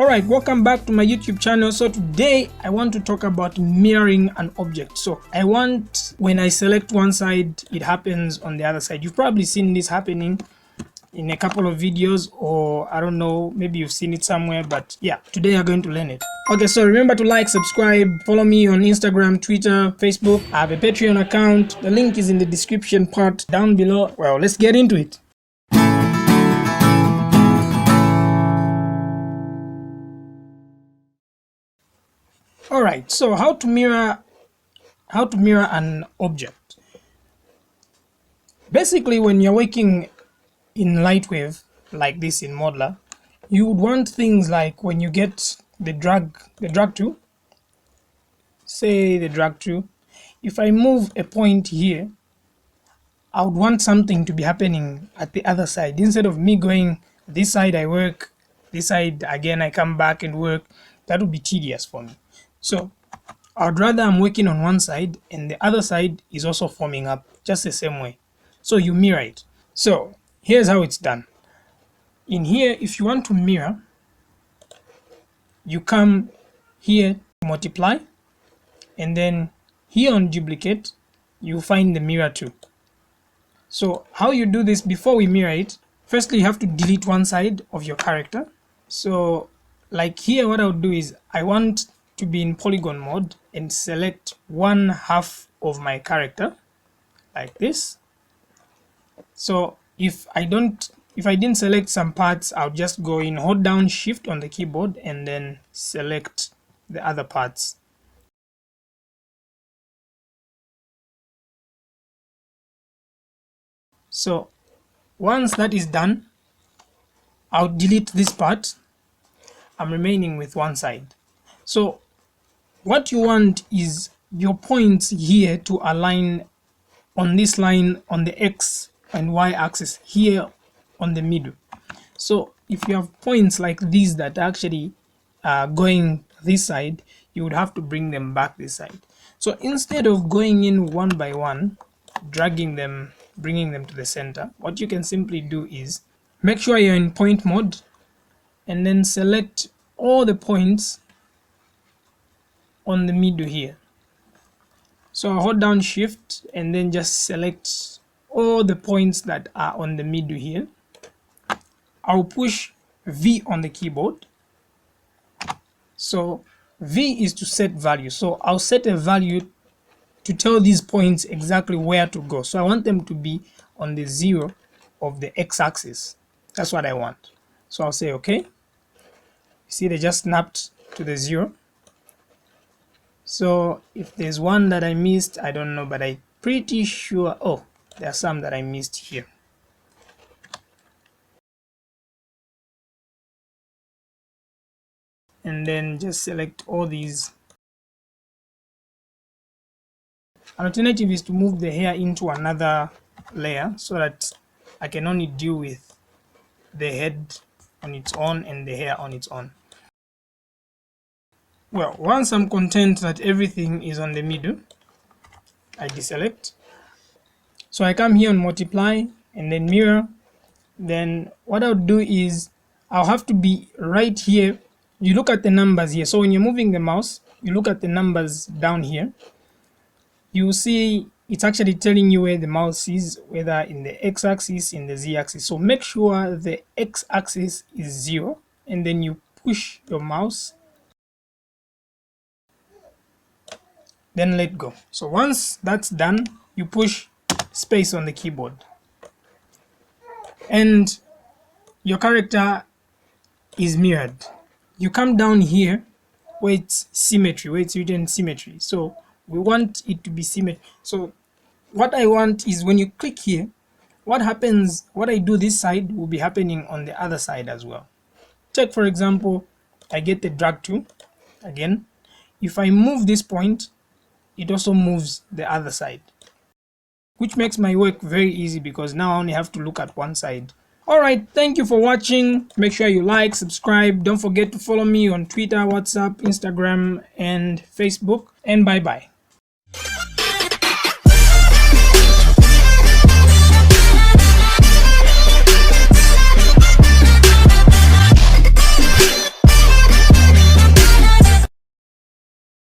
Alright, welcome back to my YouTube channel. So today I want to talk about mirroring an object. So I want, when I select one side, it happens on the other side. You've probably seen this happening in a couple of videos, or I don't know, maybe you've seen it somewhere, but yeah, today you're going to learn it. Okay, so remember to like, subscribe, follow me on Instagram, Twitter, Facebook. I have a Patreon account. The link is in the description part down below. Well, let's get into it. Alright, so how to mirror an object. Basically, when you're working in Lightwave like this in Modeler, you would want things like when you get the drag tool, say the drag tool, if I move a point here, I would want something to be happening at the other side. Instead of me going this side I work, this side again I come back and work, that would be tedious for me. So I'd rather I'm working on one side and the other side is also forming up just the same way. So you mirror it. So here's how it's done. In here, if you want to mirror, you come here to multiply, and then here on duplicate, you find the mirror tool. So how you do this before we mirror it, firstly you have to delete one side of your character. So like here, what I would do is I want to be in polygon mode and select one half of my character like this. So if I didn't select some parts, I'll just go in, hold down shift on the keyboard and then select the other parts. So once that is done, I'll delete this part. I'm remaining with one side. So what you want is your points here to align on this line on the X and Y axis here on the middle. So if you have points like these that actually are going this side, you would have to bring them back this side. So instead of going in one by one, dragging them, bringing them to the center, what you can simply do is make sure you're in point mode and then select all the points on the middle here. So I hold down shift and then just select all the points that are on the middle here. I'll push V on the keyboard. So V is to set value. So I'll set a value to tell these points exactly where to go. So I want them to be on the 0 of the x-axis. That's what I want. So I'll say okay. See, they just snapped to the 0. So if there's one that I missed, I don't know, but I'm pretty sure, oh, there are some that I missed here. And then just select all these. An alternative is to move the hair into another layer so that I can only deal with the head on its own and the hair on its own. Well, once I'm content that everything is on the middle, I deselect. So I come here and multiply and then mirror. Then what I'll do is I'll have to be right here. You look at the numbers here. So when you're moving the mouse, you look at the numbers down here. You see it's actually telling you where the mouse is, whether in the x-axis, in the z-axis. So make sure the x-axis is 0 and then you push your mouse. Then let go. So once that's done, you push space on the keyboard and your character is mirrored. You come down here where it's symmetry, where it's written symmetry. So we want it to be symmetry. So what I want is when you click here, what happens, what I do this side will be happening on the other side as well. Take for example, I get the drag tool again. If I move this point, it also moves the other side, which makes my work very easy because now I only have to look at one side. Alright, thank you for watching. Make sure you like, subscribe. Don't forget to follow me on Twitter, WhatsApp, Instagram, and Facebook. And bye bye.